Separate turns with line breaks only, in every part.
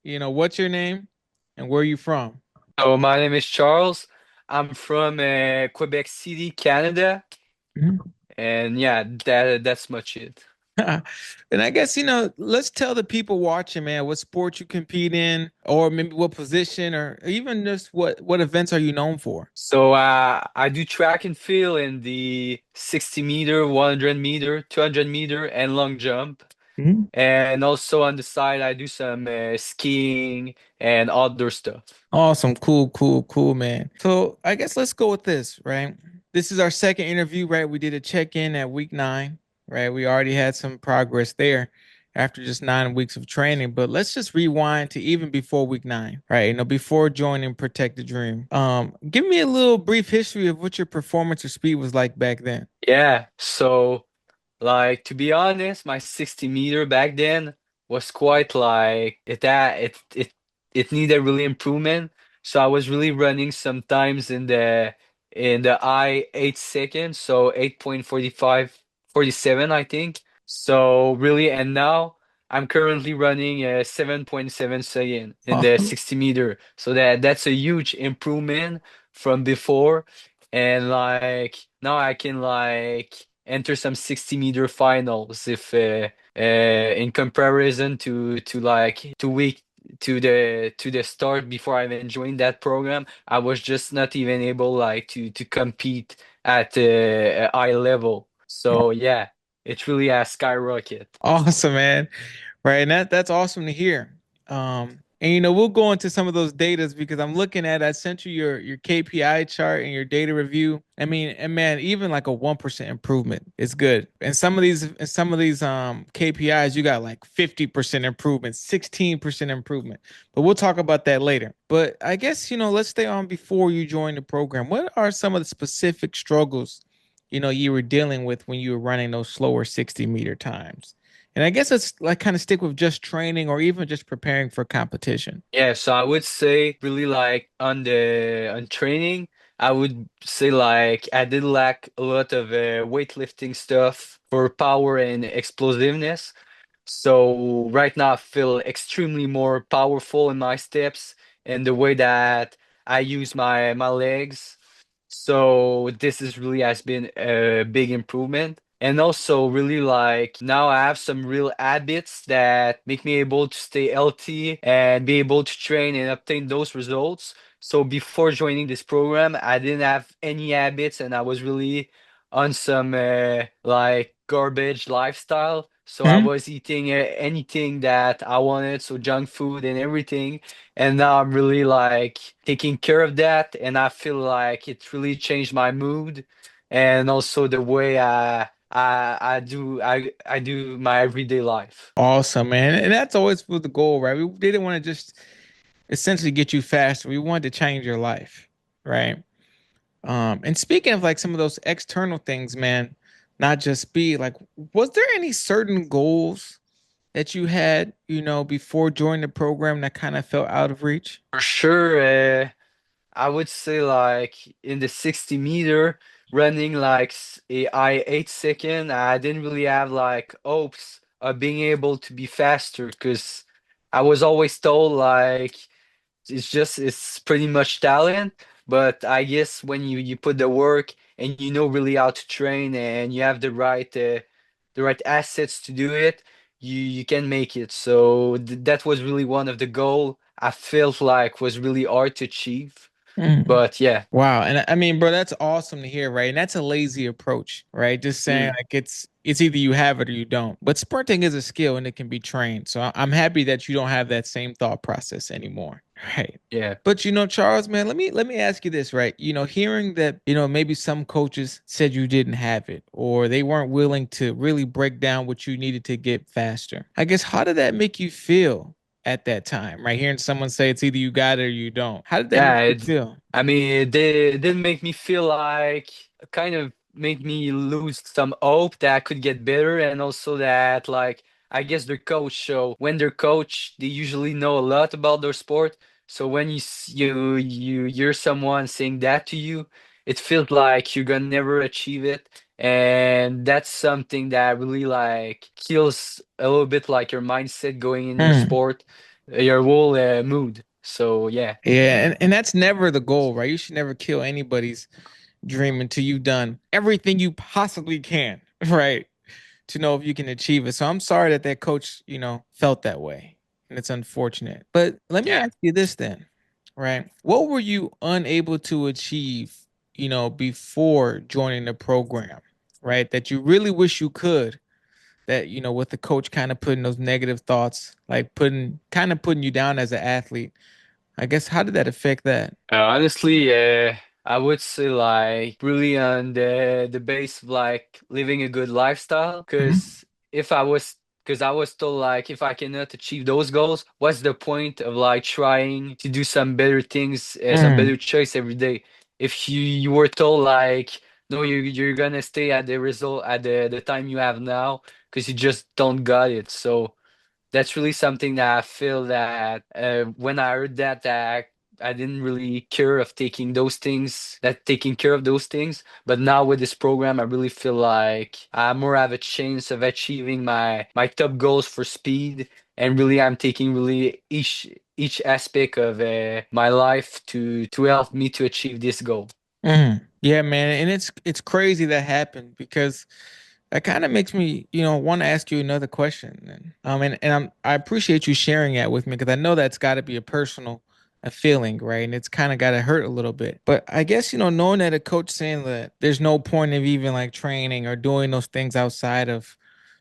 What's your name and where are you from?
So my name is Charles. I'm from Quebec City, Canada,
Mhm.
and yeah, that's much it.
And I guess, let's tell the people watching, man, what sport you compete in, or maybe what position, or even just what events are you known for?
So I do track and field in the 60 meter, 100 meter, 200 meter, and long jump.
Mhm.
And also on the side, I do some skiing and outdoor stuff.
Awesome. Cool, cool, cool, man. So I guess let's go with this, right? This is our second interview, right? We did a check-in at week 9, right? We already had some progress there after just 9 weeks of training, but let's just rewind to even before week 9, right? Before joining Protect the Dream. Give me a little brief history of what your performance or speed was like back then.
Yeah, so like to be honest, my 60 meter back then was quite like it needed really improvement. So I was really running sometimes in the I 8 seconds, so 8.45, 47, I think. So really, and now I'm currently running 7.7 second in the 60 meter. So that's a huge improvement from before. And like now I can like enter some 60-meter finals if in comparison to like 2 week to the start before I even joined that program, I was just not even able like to compete at a high level. So yeah, it really has skyrocketed.
Awesome, man. Right. And that's awesome to hear. And we'll go into some of those datas because I'm looking at I sent you your KPI chart and your data review. I mean, and man, even like a 1% improvement is good. And some of these KPIs, you got like 50% improvement, 16% improvement. But we'll talk about that later. But I guess, let's stay on before you join the program. What are some of the specific struggles, you were dealing with when you were running those slower 60-meter times? And I guess it's like kind of stick with just training or even just preparing for competition.
Yeah, so I would say really like on training, I would say like I did lack a lot of weightlifting stuff for power and explosiveness. So right now I feel extremely more powerful in my steps and the way that I use my legs. So this is really has been a big improvement. And also really like now I have some real habits that make me able to stay healthy and be able to train and obtain those results. So before joining this program, I didn't have any habits and I was really on some like garbage lifestyle. So I
Mhm.
was eating anything that I wanted, so junk food and everything. And now I'm really like taking care of that, and I feel like it really changed my mood and also the way I do my everyday life.
Awesome, man. And that's always was the goal, right? We didn't want to just essentially get you faster. We wanted to change your life, right? And speaking of like some of those external things, man, not just speed, like was there any certain goals that you had, before joining the program that kind of felt out of reach?
For sure, I would say like in the 60 meter running like a I 8 second, I didn't really have like hopes of being able to be faster because I was always told like it's pretty much talent, but I guess when you put the work and you know really how to train and you have the right assets to do it, you can make it. So that was really one of the goal I felt like was really hard to achieve.
Mm.
But yeah.
Wow. And I mean, bro, that's awesome to hear, right? And that's a lazy approach, right? Just saying
Mm,
like it's either you have it or you don't. But sprinting is a skill and it can be trained. So I'm happy that you don't have that same thought process anymore. Right.
yeah.
But Charles, man, let me ask you this, right? Hearing that, maybe some coaches said you didn't have it or they weren't willing to really break down what you needed to get faster. I guess how did that make you feel at that time, right? Hearing someone say it's either you got it or you don't. How did that make
Yeah,
you feel?
I mean, it did make me feel like kind of made me lose some hope that I could get better, and also that like I guess their coach. So when their coach, they usually know a lot about their sport. So when you hear someone saying that to you, it feels like you're gonna never achieve it, and that's something that really like kills a little bit like your mindset going in your
Hmm.
sport. your whole mood. So yeah.
Yeah, and that's never the goal, right? You should never kill anybody's dream until you've done everything you possibly can, right? To know if you can achieve it. So I'm sorry that that coach, felt that way. And it's unfortunate. But let me
Yeah.
ask you this then, right? What were you unable to achieve, before joining the program, right? That you really wish you could, that, with the coach kind of putting those negative thoughts, like putting you down as an athlete. I guess how did that affect that?
Honestly, I would say like really on the base of like living a good lifestyle.
Mhm.
Because I was told like if I cannot achieve those goals, what's the point of like trying to do some better things, some
Mm,
better choice every day? If you were told like no, you're gonna stay at the result at the time you have now because you just don't got it. So that's really something that I feel that when I heard that I didn't really care of taking care of those things. But now with this program, I really feel like I more have a chance of achieving my top goals for speed. And really, I'm taking really each aspect of my life to help me to achieve this goal.
mm. Yeah, man, and it's crazy that happened because that kind of makes me, want to ask you another question. And I appreciate you sharing that with me because I know that's got to be a feeling, right? And it's kind of got to hurt a little bit. But I guess, knowing that a coach saying that there's no point of even like training or doing those things outside of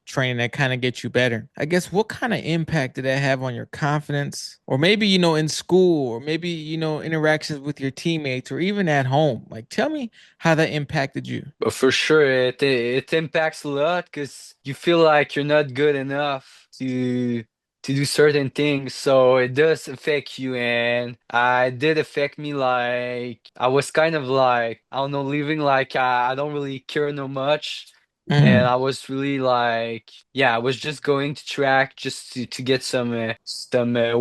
training that kind of get you better. I guess what kind of impact did that have on your confidence? Or maybe, in school, or maybe, interactions with your teammates or even at home. Like tell me how that impacted you.
But for sure, it impacts a lot because you feel like you're not good enough to do certain things. So it does affect you, and I did affect me. Like I was kind of like I don't know, living like I don't really care no much, and
Mm,
I was really like yeah, I was just going to track just to get some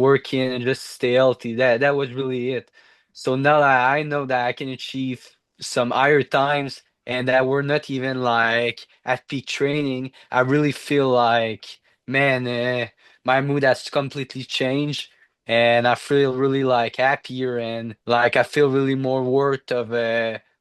work in and just stay healthy. That was really it. So now that I know that I can achieve some higher times and that we're not even like at peak training, I really feel like, man, my mood has completely changed, and I feel really like happier and like I feel really more worth of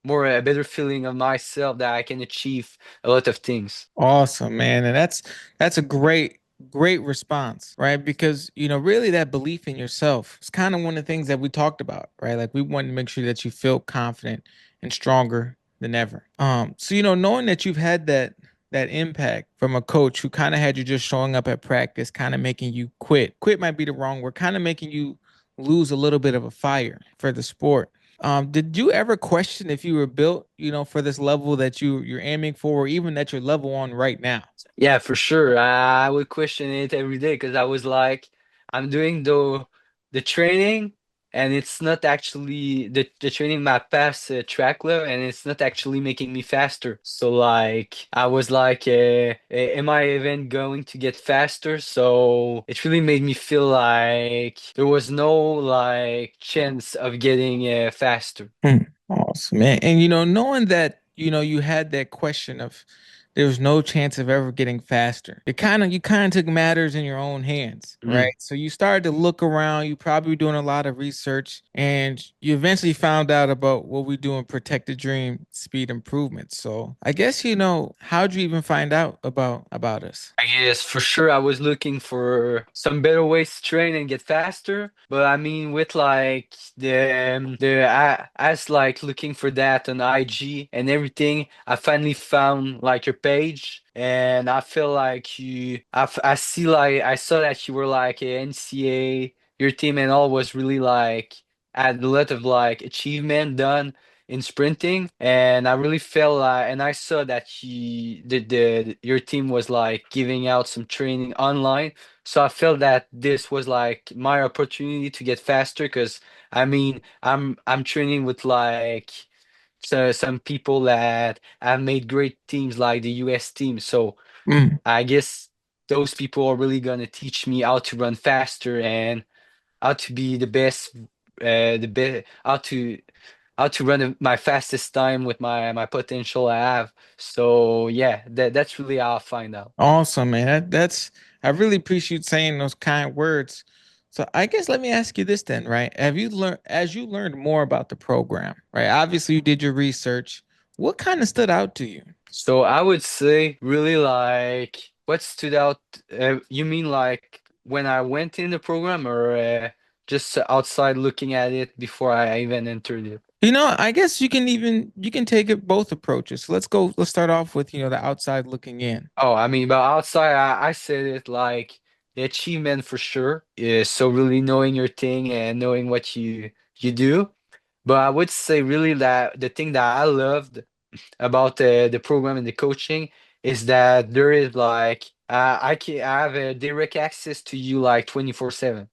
more a better feeling of myself that I can achieve a lot of things.
awesome, man. And that's a great response, right? Because, really that belief in yourself is kind of one of the things that we talked about, right? Like we want to make sure that you feel confident and stronger than ever. So, knowing that you've had that impact from a coach who kind of had you just showing up at practice, kind of making you quit. Quit might be the wrong word, kind of making you lose a little bit of a fire for the sport. Did you ever question if you were built, for this level that you're aiming for, or even that you're level on right now?
Yeah, for sure. I would question it every day because I was like, I'm doing the training, and it's not actually the training my past track level, and it's not actually making me faster. So like, I was like, am I even going to get faster? So it really made me feel like there was no like chance of getting faster.
Hmm. Awesome, man. And knowing that, you had that question of there was no chance of ever getting faster. You kind of took matters in your own hands, right?
Mm.
So you started to look around, you probably were doing a lot of research, and you eventually found out about what we do in Protect the Dream Speed Improvement. So I guess how'd you even find out about us?
I guess for sure I was looking for some better ways to train and get faster. But I mean with like I was like looking for that on IG and everything. I finally found like your page, and I feel like I see like I saw that you were like a NCA, your team and all was really like had a lot of like achievement done in sprinting, and I really felt like, and I saw that the your team was like giving out some training online, so I felt that this was like my opportunity to get faster because I mean I'm training with like some people that have made great teams like the US team, so
Mm.
I guess those people are really gonna teach me how to run faster and how to be the best, how to run my fastest time with my potential I have. So yeah, that's really how I find out.
Awesome, man. I really appreciate you saying those kind words So I guess let me ask you this then, right? Have you learned as you learned more about the program, right? Obviously you did your research. What kind of stood out to you?
So I would say really like what stood out. You mean like when I went in the program, or just outside looking at it before I even entered it?
I guess you can take it both approaches. So let's start off with, the outside looking in.
Oh, I mean, but outside, I said it like the achievement for sure is so really knowing your thing and knowing what you do. But I would say really that the thing that I loved about the program and the coaching is that there is like I have a direct access to you like 24/7.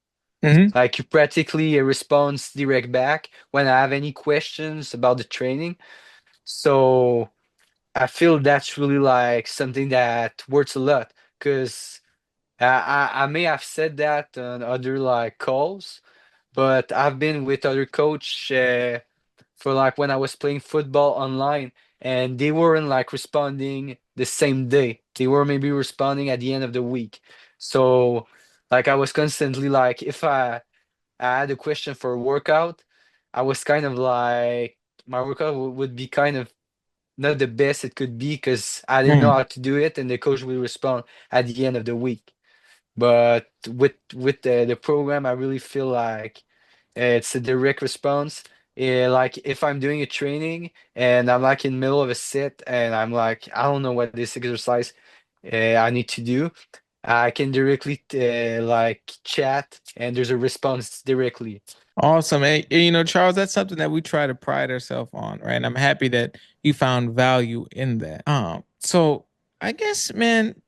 Hmm.
Like you practically a response direct back when I have any questions about the training. So I feel that's really like something that works a lot because I may have said that on other like calls, but I've been with other coach for like when I was playing football online, and they weren't like responding the same day. They were maybe responding at the end of the week. So like I was constantly like if I had a question for a workout, I was kind of like my workout would be kind of not the best it could be because I didn't know how to do it, and the coach will respond at the end of the week. But with the program, I really feel like it's a direct response. Like if I'm doing a training and I'm like in the middle of a set and I'm like, I don't know what this exercise I need to do, I can directly like chat and there's a response directly.
Awesome. Charles, that's something that we try to pride ourselves on, right? And I'm happy that you found value in that. So I guess, man,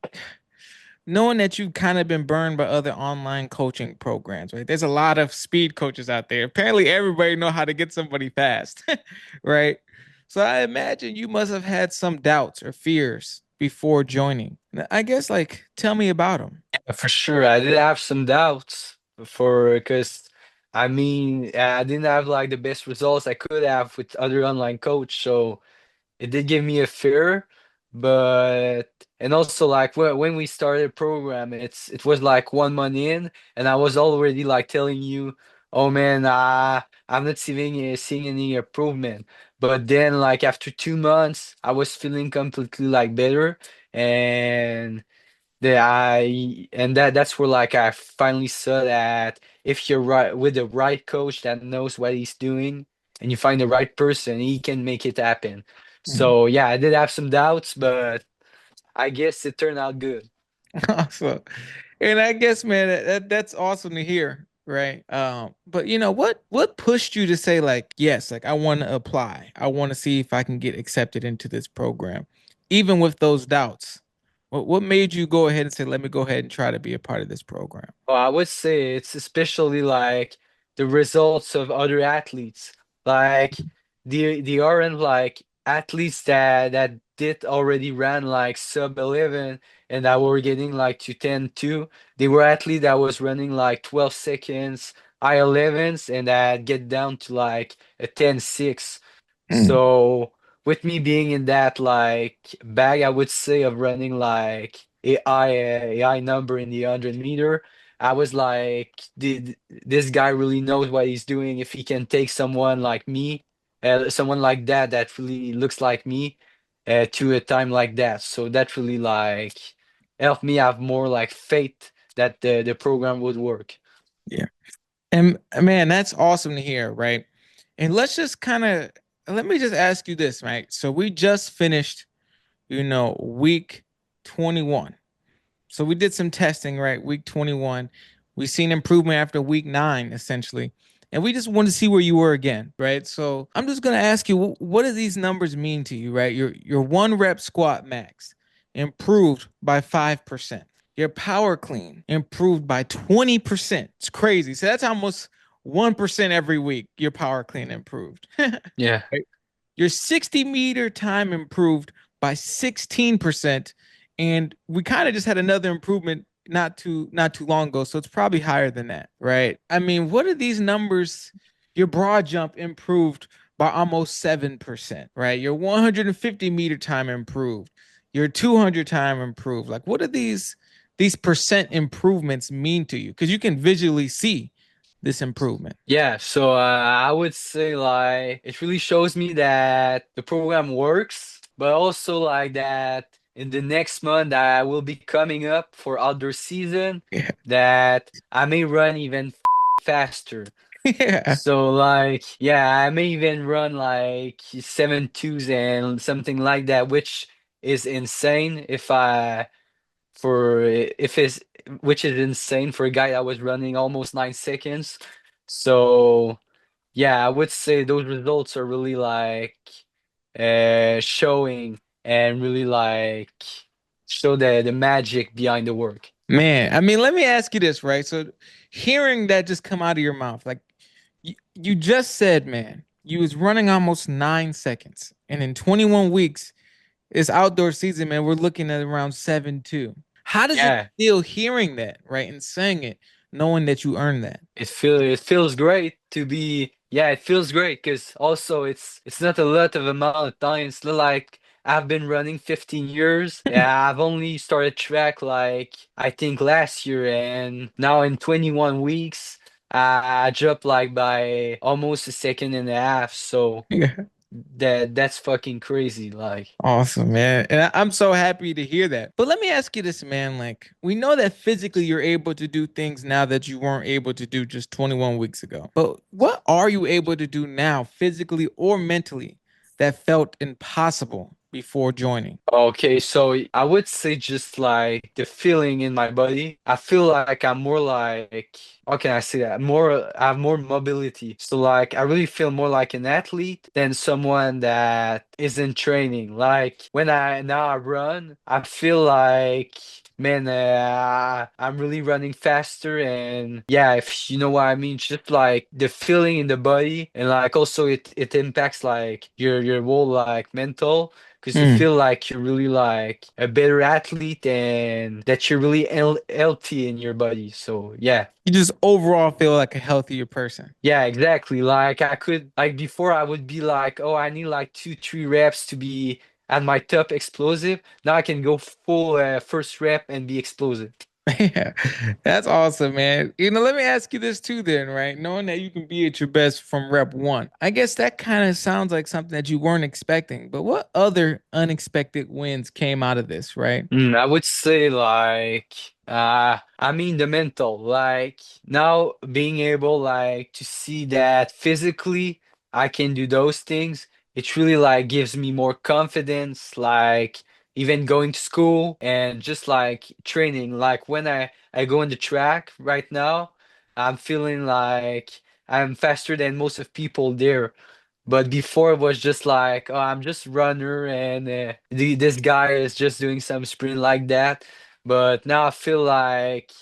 knowing that you've kind of been burned by other online coaching programs, right? There's a lot of speed coaches out there. Apparently, everybody know how to get somebody fast, right? So I imagine you must have had some doubts or fears before joining. I guess, like, tell me about them.
For sure, I did have some doubts for because I mean I didn't have like the best results I could have with other online coach, so it did give me a fear. But and also like when we started program, it was like 1 month in, and I was already like telling you, oh man, I'm not seeing any improvement. But then like after 2 months, I was feeling completely like better, and that's where like I finally saw that if you're right with the right coach that knows what he's doing and you find the right person, he can make it happen.
Mhm.
So yeah, I did have some doubts, but I guess it turned out good.
Awesome. And I guess, man, that's awesome to hear, right? But what pushed you to say like, yes, like I want to apply. I want to see if I can get accepted into this program, even with those doubts. What made you go ahead and say, let me go ahead and try to be a part of this program?
Well, I would say it's especially like the results of other athletes. Like the aren't like athletes that did already ran like sub 11 and that were getting like to 10-2. They were athletes that was running like 12 seconds I11s and that get down to like a 10-6.
Mm.
So with me being in that like bag, I would say of running like AI number in the 100 meter. I was like, did this guy really knows what he's doing if he can take someone like me, someone like that that really looks like me, to a time like that. So that really like helped me have more like faith that the program would work.
Yeah. And man, that's awesome to hear, right? And let me just ask you this, right? So we just finished, week 21. So we did some testing, right? Week 21. We seen improvement after week 9, essentially. And we just want to see where you were again, right? So I'm just gonna ask you, what do these numbers mean to you, right? Your 1 rep squat max improved by 5%. Your power clean improved by 20%. It's crazy. So that's almost 1% every week. Your power clean improved.
Yeah.
Right? Your 60-meter time improved by 16%. And we kind of just had another improvement not too long ago. So it's probably higher than that, right? I mean, what are these numbers? Your broad jump improved by almost 7%, right? Your 150-meter time improved. Your 200 time improved. Like, what are these percent improvements mean to you? Because you can visually see this improvement.
Yeah, so I would say like it really shows me that the program works, but also like that in the next month that I will be coming up for outdoor season,
Yeah.
that I may run even faster.
Yeah.
So like yeah, I may even run like 7.2s and something like that, which is insane if it's which is insane for a guy that was running almost 9 seconds. So yeah, I would say those results are really like showing and really like show the magic behind the work.
Man, I mean, let me ask you this, right? So hearing that just come out of your mouth, like you just said, man, you was running almost 9 seconds. And in 21 weeks, it's outdoor season, man. We're looking at around 7.2. How does it
Yeah,
feel hearing that, right? And saying it, knowing that you earned that?
it feels great to be yeah, it feels great because also it's not a lot of amount of time. It's not like I've been running 15 years. Yeah, I've only started track like I think last year, and now in 21 weeks I dropped like by almost a second and a half. So
Yeah.
that's fucking crazy. Like
Awesome, man. And I'm so happy to hear that. But let me ask you this, man. Like, we know that physically you're able to do things now that you weren't able to do just 21 weeks ago. But what are you able to do now, physically or mentally, that felt impossible before joining?
okay, so I would say just like the feeling in my body. I feel like I'm more like, how can I say that? I have more mobility. So like I really feel more like an athlete than someone that isn't training. Like when I now I run, I feel like man, I'm really running faster, and yeah, if you know what I mean, just like the feeling in the body, and like also it impacts like your whole like mental because you
Mm.
feel like you're really like a better athlete and that you're really healthy in your body. So yeah.
You just overall feel like a healthier person.
Yeah, exactly. Like I could like before I would be like, oh, I need like 2, 3 reps to be at my top explosive. Now I can go full first rep and be explosive.
Yeah, that's awesome, man. Let me ask you this too, then, right? Knowing that you can be at your best from rep one, I guess that kind of sounds like something that you weren't expecting. But what other unexpected wins came out of this, right?
I would say like I mean the mental like now being able like to see that physically I can do those things, it really like gives me more confidence, like even going to school and just like training, like when I go in the track right now, I'm feeling like I'm faster than most of people there. But before it was just like, oh, I'm just runner, and this guy is just doing some sprint like that. But now I feel like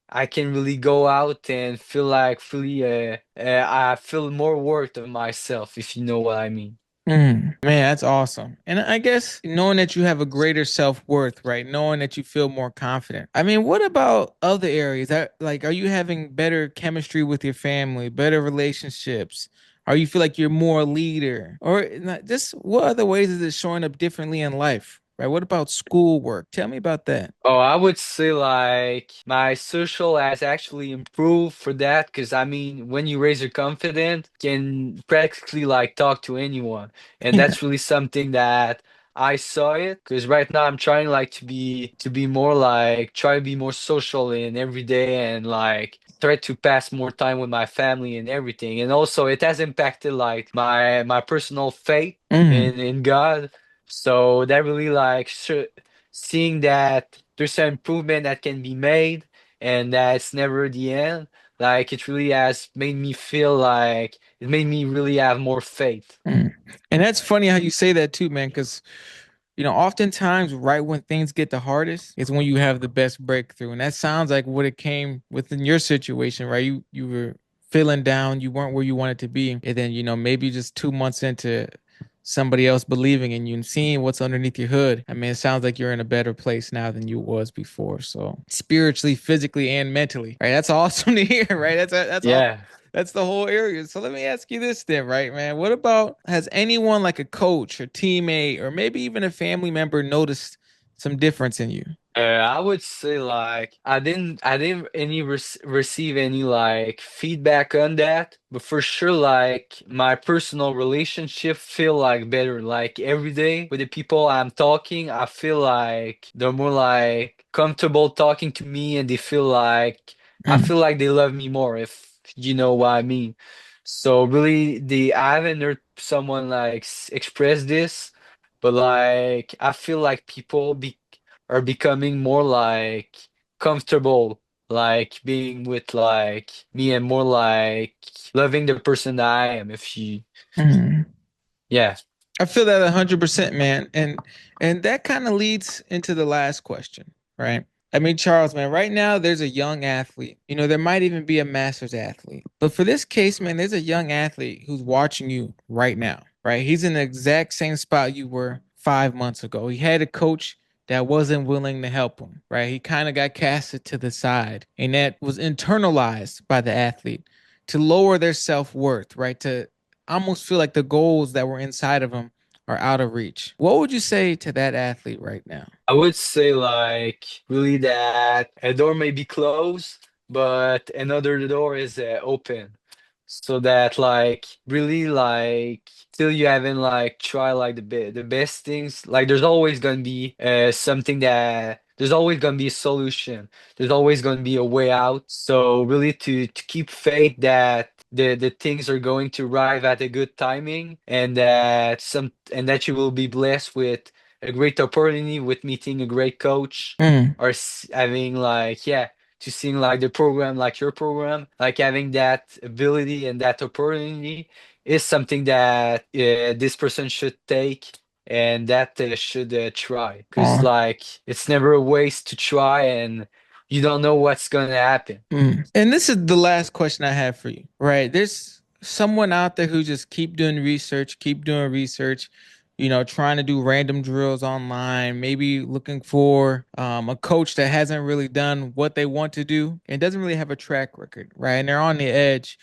I can really go out and feel like fully, I feel more worth of myself, if you know what I mean.
Man, that's awesome. And I guess knowing that you have a greater self-worth, right? Knowing that you feel more confident. I mean, what about other areas? Like, are you having better chemistry with your family, better relationships? Or you feel like you're more a leader? Or just what other ways is it showing up differently in life? Right? What about schoolwork? Tell me about that.
Oh, I would say like my social has actually improved for that because I mean, when you raise your confidence, you can practically like talk to anyone, and
Yeah.
that's really something that I saw it because right now I'm trying like to be more like try to be more social in every day and like try to pass more time with my family and everything, and also it has impacted like my personal faith
Mm.
in God. So that really like seeing that there's an improvement that can be made and that's never the end, like it really has made me feel like it made me really have more faith.
Mm. And that's funny how you say that too, man, because oftentimes right when things get the hardest is when you have the best breakthrough. And that sounds like what it came within your situation, right? You were feeling down, you weren't where you wanted to be. And then, maybe just 2 months into somebody else believing in you and seeing what's underneath your hood. I mean, it sounds like you're in a better place now than you was before. So spiritually, physically, and mentally, right? That's awesome to hear, right? That's all.
Yeah.
That's the whole area. So let me ask you this then, right, man? What about, has anyone like a coach or teammate or maybe even a family member noticed some difference in you?
I would say like I didn't receive any like feedback on that, but for sure like my personal relationship feel like better like every day with the people I'm talking. I feel like they're more like comfortable talking to me, and I
Mm,
feel like they love me more, if you know what I mean. So really, the I haven't heard someone like express this, but like I feel like people be are becoming more like comfortable like being with like me, and more like loving the person that I am, if you
mm.
yeah.
I feel that 100%, man. And that kind of leads into the last question, right? I mean, Charles, man, right now there's a young athlete. You know, there might even be a master's athlete. But for this case, man, there's a young athlete who's watching you right now, right? He's in the exact same spot you were 5 months ago. He had a coach that wasn't willing to help him, right? He kind of got casted to the side, and that was internalized by the athlete to lower their self-worth, right? To almost feel like the goals that were inside of him are out of reach. What would you say to that athlete right now?
I would say like really that a door may be closed, but another door is open. So that like really like till you haven't like try like the best things, like there's always gonna be something that there's always gonna be a solution. There's always gonna be a way out. So really to keep faith that the things are going to arrive at a good timing, and that you will be blessed with a great opportunity with meeting a great coach,
Mm,
or having like yeah, to seeing like the program, like your program, like having that ability and that opportunity is something that this person should take, and that should try, because
aw.
like it's never a waste to try, and you don't know what's gonna happen.
And this is the last question I have for you, right? There's someone out there who just keep doing research, you know, trying to do random drills online, maybe looking for a coach that hasn't really done what they want to do and doesn't really have a track record, right? And they're on the edge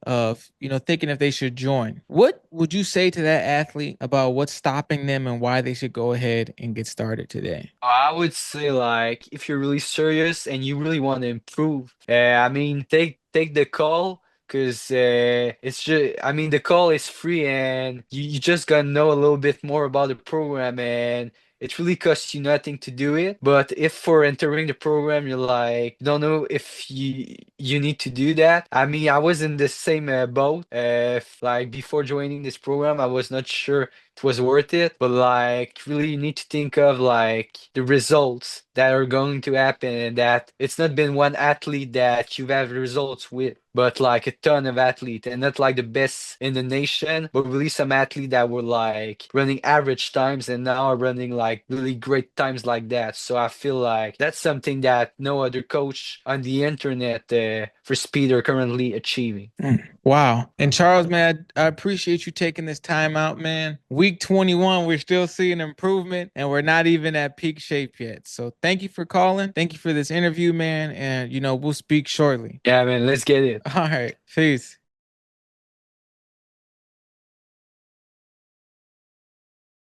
of, you know, thinking if they should join. What would you say to that athlete about what's stopping them and why they should go ahead and get started today?
I would say like if you're really serious and you really want to improve, I mean take the call, because it's just I mean the call is free, and you just gotta know a little bit more about the program, and it really costs you nothing to do it. But if for entering the program you're like don't know if you need to do that. I mean I was in the same boat. Like before joining this program I was not sure it was worth it, but like really you need to think of like the results that are going to happen, and that it's not been one athlete that you've had results with, but like a ton of athletes, and not like the best in the nation, but really some athletes that were like running average times and now are running like really great times like that. So I feel like that's something that no other coach on the internet for speed are currently achieving.
Wow. And Charles, man, I appreciate you taking this time out, man. Week 21, we're still seeing improvement and we're not even at peak shape yet. So thank you for calling. Thank you for this interview, man. And, you know, we'll speak shortly.
Yeah, man, let's get it.
All right. Peace.